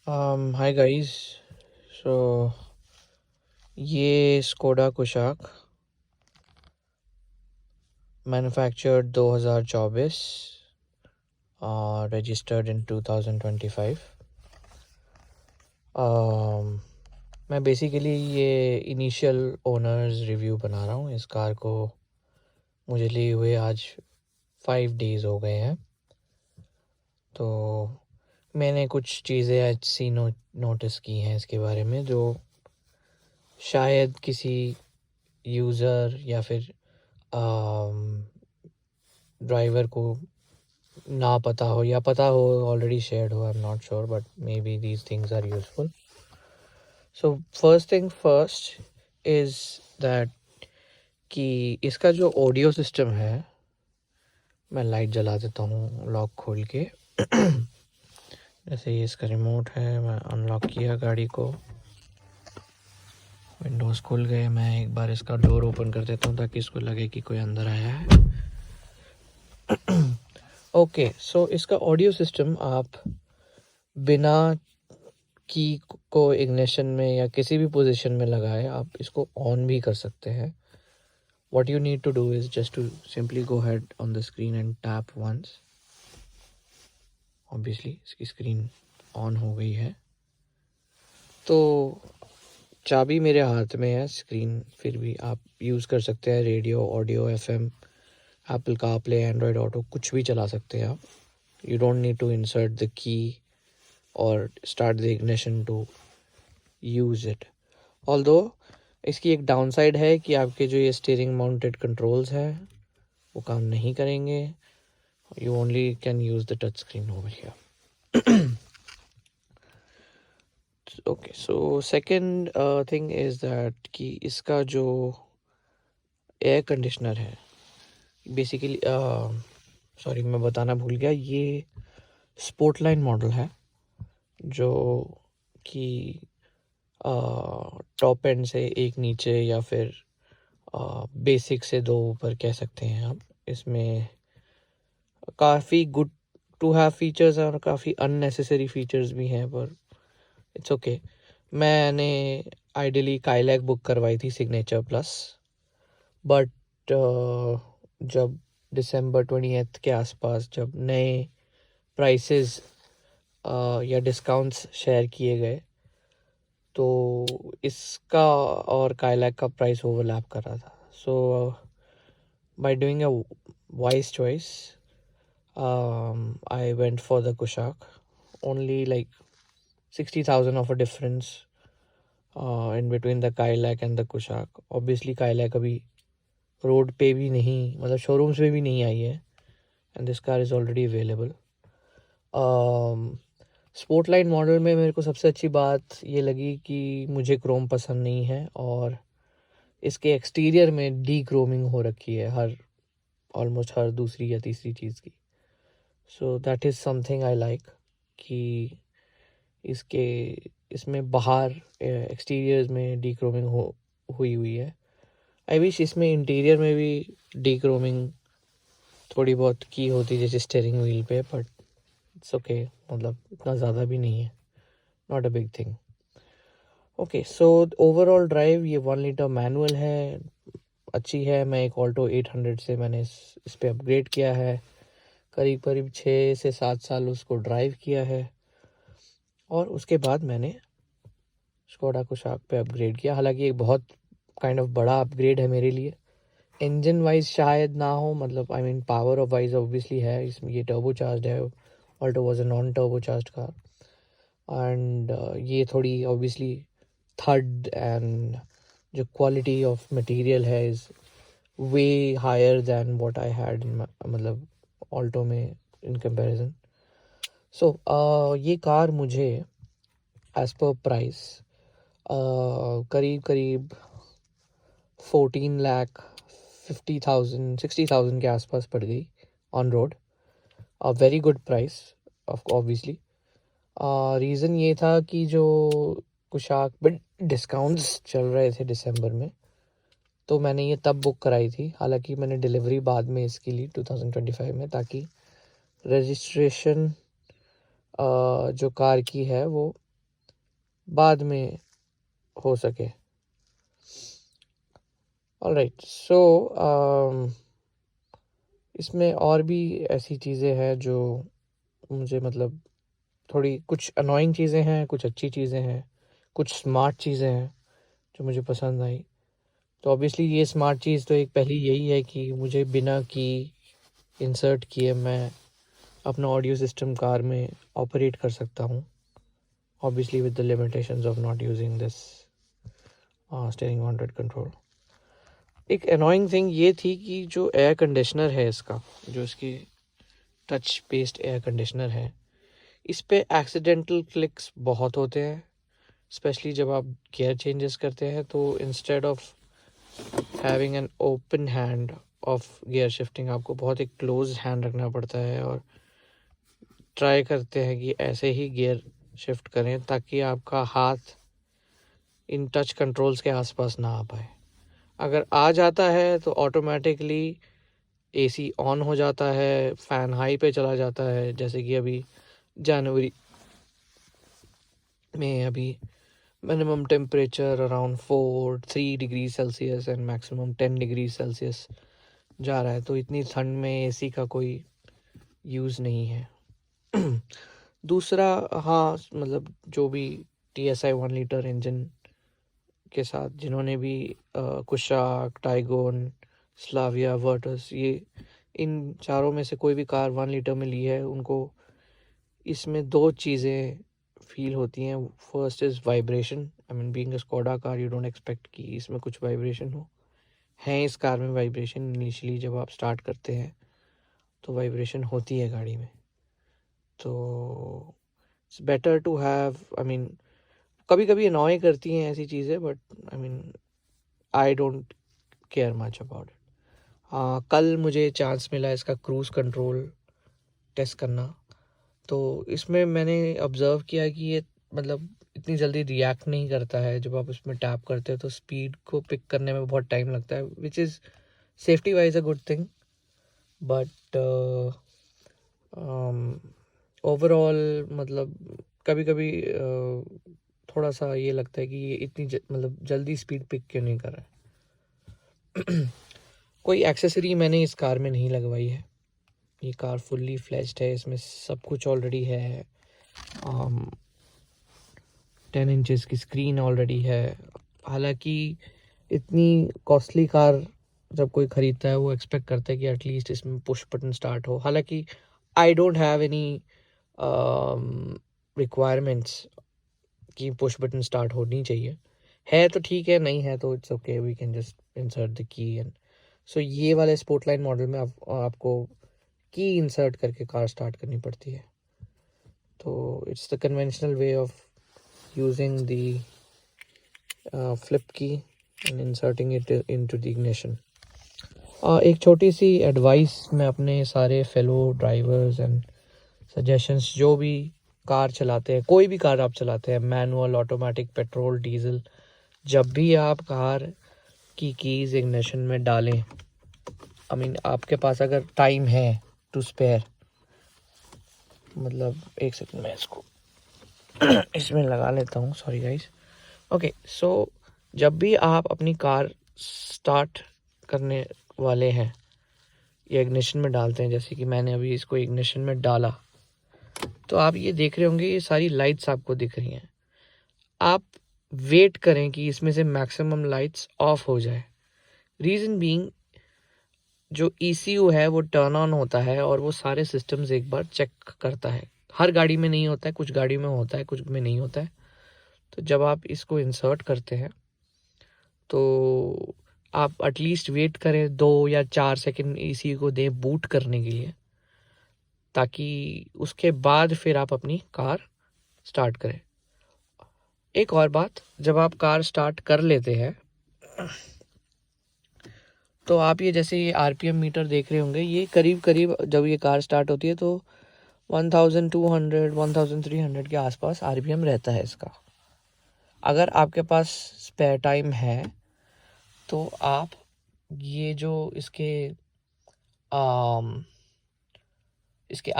Hi guys. सो ये Skoda Kushaq manufactured 2024 और registered in 2025। मैं बेसिकली ये इनिशियल ओनर्स रिव्यू बना रहा हूँ। इस कार को मुझे लिए हुए आज 5 डेज़ हो गए हैं। तो मैंने कुछ चीज़ें ऐसी नोटिस की हैं इसके बारे में जो शायद किसी यूज़र या फिर ड्राइवर को ना पता हो या पता हो, ऑलरेडी शेयर्ड हो, I am not sure, but maybe these things are useful. So first thing first is that कि इसका जो ऑडियो सिस्टम है, मैं लाइट जला देता हूँ लॉक खोल के। जैसे ये इसका रिमोट है, मैं अनलॉक किया गाड़ी को, विंडोज़ खुल गए। मैं एक बार इसका डोर ओपन कर देता हूँ ताकि इसको लगे कि कोई अंदर आया है। ओके, सो इसका ऑडियो सिस्टम आप बिना की को इग्निशन में या किसी भी पोजीशन में लगाए आप इसको ऑन भी कर सकते हैं। What you need to do is just to simply go ahead on the screen and tap once. Obviously इसकी स्क्रीन ऑन हो गई है, तो चाबी मेरे हाथ में है, स्क्रीन फिर भी आप यूज़ कर सकते हैं। Radio, audio, FM, Apple CarPlay, Android Auto, कुछ भी चला सकते हैं आप। You don't need to insert the key और start the ignition to use it. Although इसकी एक डाउनसाइड है कि आपके जो ये स्टीयरिंग माउंटेड कंट्रोल्स हैं वो काम नहीं करेंगे। You only can use the touch screen over here. Okay, so second thing is that कि इसका जो एयर कंडीशनर है, बेसिकली सॉरी मैं बताना भूल गया, ये स्पोर्टलाइन मॉडल है जो कि टॉप एंड से एक नीचे या फिर बेसिक से 2 ऊपर कह सकते हैं आप। इसमें काफ़ी गुड टू हैव फीचर्स हैं और काफ़ी अननेसेसरी फीचर्स भी हैं, पर इट्स ओके। मैंने आइडियली काइलैक बुक करवाई थी सिग्नेचर प्लस, बट जब दिसंबर 20th के आसपास जब नए प्राइसेस या डिस्काउंट्स शेयर किए गए तो इसका और काइलैक का प्राइस ओवरलैप कर रहा था। So by doing a wise choice I went for the Kushak. Only like 60,000 of a difference in between the Kailak and the Kushak. Obviously Kailak अभी रोड पे भी नहीं, मतलब शोरूम्स में भी नहीं आई है, and this car is already available. Sportline model में मेरे को सबसे अच्छी बात ये लगी कि मुझे क्रोम पसंद नहीं है और इसके एक्सटीरियर में डी क्रोमिंग हो रखी है ऑलमोस्ट हर दूसरी या तीसरी चीज़ की। So that is something I like कि इसमें बाहर एक्सटीरियर में डी क्रोमिंग हुई है। आई विश इसमें इंटीरियर में भी डी क्रोमिंग थोड़ी बहुत की होती जैसे स्टीयरिंग व्हील पे, बट इट्स ओके, मतलब इतना ज़्यादा भी नहीं है, not a big thing. Okay, so overall drive ये 1 लीटर मैनुअल है, अच्छी है। मैं एक ऑल्टो 800 से मैंने इस पर अपग्रेड किया है, करीब करीब 6 से 7 साल उसको ड्राइव किया है, और उसके बाद मैंने स्कोडा कुशाक पे अपग्रेड किया। हालांकि एक बहुत काइंड ऑफ बड़ा अपग्रेड है मेरे लिए। इंजन वाइज शायद ना हो, मतलब I mean power of wise obviously है इसमें, ये टर्बो चार्ज है, Alto was a non turbo charge car, and ये थोड़ी ऑब्वियसली थर्ड, एंड जो क्वालिटी ऑफ मटेरियल है is way higher than what I had in, मतलब ऑल्टो में इन कंपैरिजन। सो ये कार मुझे एज पर प्राइस करीब करीब 14,50,000 60,000 के आसपास पड़ गई on road. A very good price obviously. Reason ये था कि जो कुशाक बट डिस्काउंट्स चल रहे थे दिसंबर में, तो मैंने ये तब बुक कराई थी। हालांकि मैंने डिलीवरी बाद में इसकी ली 2025 में, ताकि रजिस्ट्रेशन जो कार की है वो बाद में हो सके। ऑलराइट, सो इसमें और भी ऐसी चीज़ें हैं जो मुझे मतलब थोड़ी, कुछ अनोइंग चीज़ें हैं, कुछ अच्छी चीज़ें हैं, कुछ स्मार्ट चीज़ें हैं जो मुझे पसंद आई। तो ऑब्वियसली ये स्मार्ट चीज़ तो एक पहली यही है कि मुझे बिना की इंसर्ट किए मैं अपना ऑडियो सिस्टम कार में ऑपरेट कर सकता हूँ, obviously with the limitations of not using this steering mounted control. एक अनोइंग थिंग ये थी कि जो एयर कंडीशनर है इसका, जो इसकी टच बेस्ड एयर कंडीशनर है, इस पे एक्सीडेंटल क्लिक्स बहुत होते हैं, स्पेशली जब आप गियर चेंजेस करते हैं। तो instead of having an open hand of gear shifting, आपको बहुत एक क्लोज हैंड रखना पड़ता है और ट्राई करते हैं कि ऐसे ही गियर शिफ्ट करें ताकि आपका हाथ इन टच कंट्रोल्स के आसपास ना आ पाए। अगर आ जाता है तो ऑटोमेटिकली एसी ऑन हो जाता है, फ़ैन हाई पे चला जाता है। जैसे कि अभी जनवरी में अभी minimum temperature around 3 degree Celsius and maximum 10 degree Celsius जा रहा है, तो इतनी ठंड में एसी का कोई यूज़ नहीं है। दूसरा, हाँ मतलब जो भी TSI 1 लीटर इंजन के साथ जिन्होंने भी कुशाक, टाइगोन, स्लाविया, वर्टस, ये इन चारों में से कोई भी कार 1 लीटर में ली है, उनको इसमें दो चीज़ें फील होती हैं। First is vibration. I mean being a Skoda car, you don't expect कि इसमें कुछ वाइब्रेशन हो। है इस कार में वाइब्रेशन, इनिशियली जब आप स्टार्ट करते हैं तो वाइब्रेशन होती है गाड़ी में। तो it's better to have, I mean कभी कभी अनॉय करती हैं ऐसी चीज़ें, but I mean I don't care much about it. कल मुझे चांस मिला इसका क्रूज़ कंट्रोल टेस्ट करना, तो इसमें मैंने ऑब्ज़र्व किया कि ये मतलब इतनी जल्दी रिएक्ट नहीं करता है। जब आप उसमें टैप करते हो तो स्पीड को पिक करने में बहुत टाइम लगता है, which is safety wise a good thing, but overall मतलब कभी कभी थोड़ा सा ये लगता है कि ये इतनी मतलब जल्दी स्पीड पिक क्यों नहीं कर रहा है। कोई एक्सेसरी मैंने इस कार में नहीं लगवाई है। ये कार फुल्ली फ्लेज्ड है, इसमें सब कुछ ऑलरेडी है। 10 इंचेस की स्क्रीन ऑलरेडी है। हालांकि इतनी कॉस्टली कार जब कोई ख़रीदता है वो एक्सपेक्ट करता है कि एटलीस्ट इसमें पुश बटन स्टार्ट हो। हालांकि I don't have any requirements कि पुश बटन स्टार्ट होनी चाहिए। है तो ठीक है, नहीं है तो it's okay, we can just insert the key and so ये वाले स्पोर्टलाइन मॉडल में आपको की इंसर्ट करके कार स्टार्ट करनी पड़ती है। तो it's the conventional way of using the flip key and inserting it into the ignition. एक छोटी सी एडवाइस मैं अपने सारे फेलो ड्राइवर्स एंड सजेशंस, जो भी कार चलाते हैं, कोई भी कार आप चलाते हैं, मैनुअल, ऑटोमेटिक, पेट्रोल, डीजल, जब भी आप कार की कीज़ इग्निशन में डालें, आई मीन आपके पास अगर टाइम है टू स्पेयर, मतलब एक सेकंड मैं इसको इसमें लगा लेता हूँ, सॉरी गाइस। ओके, सो जब भी आप अपनी कार स्टार्ट करने वाले हैं या इग्निशन में डालते हैं, जैसे कि मैंने अभी इसको इग्निशन में डाला, तो आप ये देख रहे होंगे ये सारी लाइट्स आपको दिख रही हैं। आप वेट करें कि इसमें से मैक्सिमम लाइट्स ऑफ हो जाए। रीज़न बीइंग, जो ECU है वो टर्न ऑन होता है और वो सारे सिस्टम्स एक बार चेक करता है। हर गाड़ी में नहीं होता है, कुछ गाड़ी में होता है, कुछ में नहीं होता है। तो जब आप इसको इंसर्ट करते हैं तो आप एटलीस्ट वेट करें 2 या 4 सेकंड ECU को दें बूट करने के लिए, ताकि उसके बाद फिर आप अपनी कार स्टार्ट करें। एक और बात, जब आप कार स्टार्ट कर लेते हैं तो आप ये जैसे ये RPM मीटर देख रहे होंगे, ये करीब करीब जब ये कार स्टार्ट होती है तो 1200 1300 के आसपास RPM रहता है इसका। अगर आपके पास स्पेयर टाइम है तो आप ये जो इसके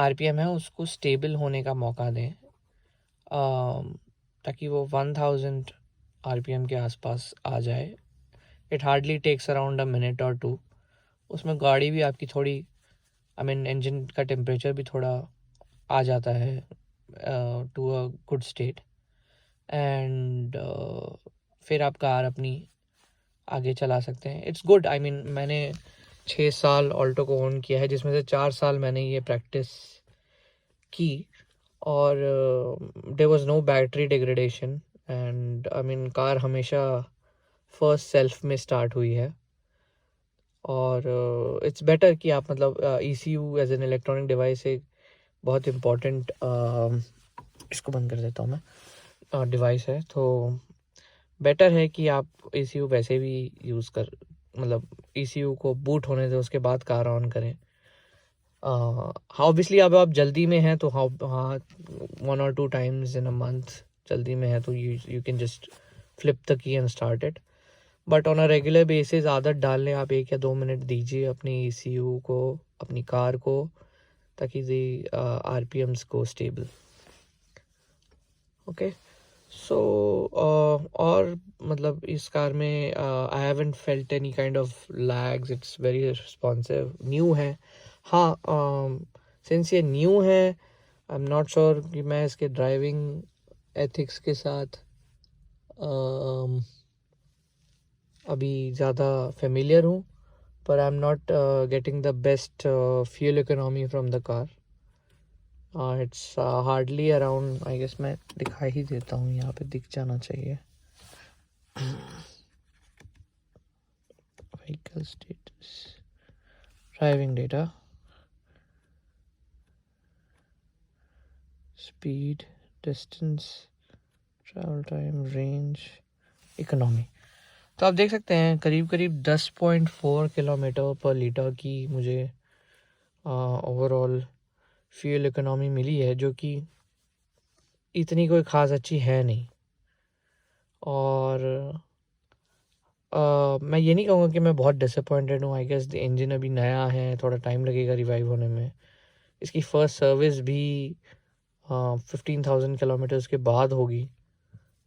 RPM है उसको स्टेबल होने का मौका दें। ताकि वो 1000 RPM के आसपास आ जाए. It hardly takes around a minute और 2. उसमें गाड़ी भी आपकी थोड़ी इंजन का टेम्परेचर भी थोड़ा आ जाता है to a good state. And फिर आप कार अपनी आगे चला सकते हैं. It's good. मैंने 6 साल ऑल्टो को ओन किया है, जिसमें से 4 साल मैंने ये प्रैक्टिस की, और there was no battery degradation. And car हमेशा फर्स्ट सेल्फ में स्टार्ट हुई है. और इट्स बेटर कि आप ECU as an electronic device एक बहुत इम्पोर्टेंट, इसको बंद कर देता हूँ मैं, डिवाइस है. तो बेटर है कि आप ECU वैसे भी यूज़ कर ECU को बूट होने से उसके बाद कार ऑन करें. ऑब्वियसली अब आप जल्दी में हैं तो हाँ, 1 or 2 times in a month जल्दी में है तो you can just flip the key and start it. But on a regular basis आदत डालने आप 1 या 2 मिनट दीजिए अपनी ECU को, अपनी कार को, ताकि RPMs को स्टेबल. ओके. सो और इस कार में I haven't felt any kind of lags. It's very responsive. New है. हाँ, सिंस ये न्यू है, आई एम नॉट श्योर कि मैं इसके ड्राइविंग एथिक्स के साथ अभी ज़्यादा फेमिलियर हूँ, पर I am not getting the best fuel economy from the car. It's hardly around, I guess मैं दिखा ही देता हूँ, यहाँ पे दिख जाना चाहिए. Vehicle status, driving data, speed, distance, travel time, range, economy. तो आप देख सकते हैं करीब 10.4 किलोमीटर पर लीटर की मुझे ओवरऑल फ्यूल इकोनॉमी मिली है, जो कि इतनी कोई ख़ास अच्छी है नहीं. और मैं ये नहीं कहूँगा कि मैं बहुत डिसअपॉइंटेड हूँ. आई गेस द इंजन अभी नया है, थोड़ा टाइम लगेगा रिवाइव होने में. इसकी फ़र्स्ट सर्विस भी 15,000 किलोमीटर्स के बाद होगी.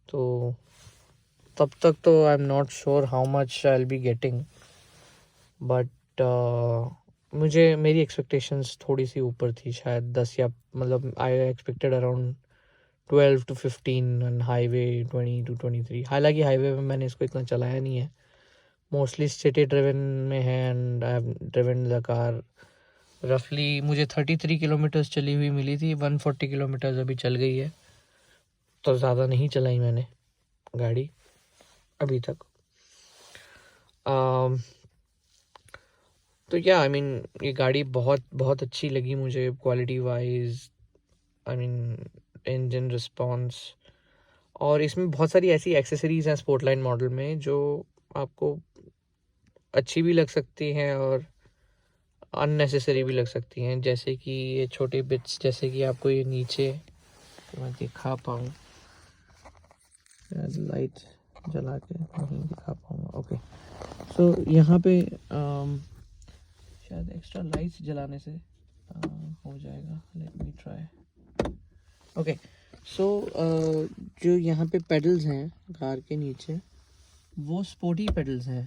तो तब तक तो आई am not sure how much I will be getting. But मेरी एक्सपेक्टेशंस थोड़ी सी ऊपर थी, शायद 10 या I expected around 12 to 15 and highway 20 to 23. हालांकि हाईवे में मैंने इसको इतना चलाया नहीं है, मोस्टली सिटी ड्रिवन में है. And I have driven the car रफली, मुझे 33 किलोमीटर्स चली हुई मिली थी. 140 किलोमीटर्स अभी चल गई है, तो ज़्यादा नहीं चलाई मैंने गाड़ी अभी तक. तो क्या ये गाड़ी बहुत बहुत अच्छी लगी मुझे क्वालिटी वाइज. इंजन रिस्पॉन्स, और इसमें बहुत सारी ऐसी एक्सेसरीज हैं स्पोर्टलाइन मॉडल में जो आपको अच्छी भी लग सकती हैं और अननेसेसरी भी लग सकती हैं. जैसे कि ये छोटे बिट्स, जैसे कि आपको ये नीचे मैं दिखा पाऊँ, लाइट जला के नहीं दिखा पाऊँगा. ओके. सो यहाँ पे शायद एक्स्ट्रा लाइट्स जलाने से हो जाएगा. Let me try. ओके. सो जो यहाँ पे पेडल्स हैं कार के नीचे, वो स्पोर्टी पेडल्स हैं.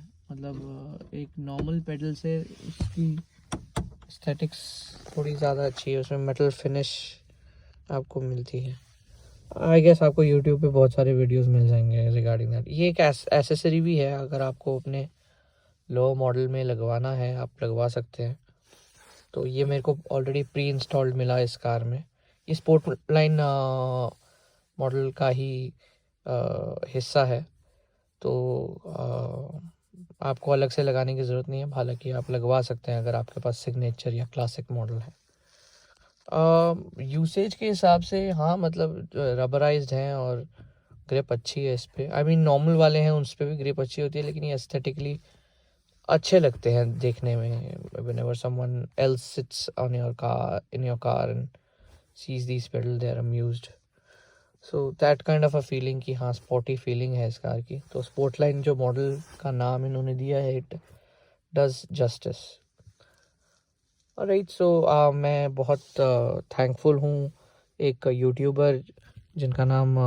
एक नॉर्मल पेडल से उसकी एस्थेटिक्स थोड़ी ज़्यादा अच्छी है. उसमें मेटल फिनिश आपको मिलती है. आई गेस आपको यूट्यूब पे बहुत सारे वीडियोस मिल जाएंगे रिगार्डिंग दैट. ये एक एसेसरी भी है, अगर आपको अपने लो मॉडल में लगवाना है आप लगवा सकते हैं. तो ये मेरे को ऑलरेडी प्री इंस्टॉल्ड मिला इस कार में. ये स्पोर्ट लाइन मॉडल का ही हिस्सा है, तो आपको अलग से लगाने की ज़रूरत नहीं है. हालांकि आप लगवा सकते हैं अगर आपके पास सिग्नेचर या क्लासिक मॉडल है. यूसेज के हिसाब से हाँ, रबराइज्ड हैं और ग्रिप अच्छी है इस पर. नॉर्मल वाले हैं उस पर भी ग्रिप अच्छी होती है, लेकिन ये एस्थेटिकली अच्छे लगते हैं देखने में. whenever someone else sits on your car, in your car, and sees these pedals, they are amused. So that kind of a feeling कि हाँ स्पोर्टी फीलिंग है इस कार की. तो स्पोर्टलाइन जो मॉडल का नाम इन्होंने दिया है, इट डज जस्टिस. राइट. सो मैं बहुत थैंकफुल हूँ एक यूट्यूबर जिनका नाम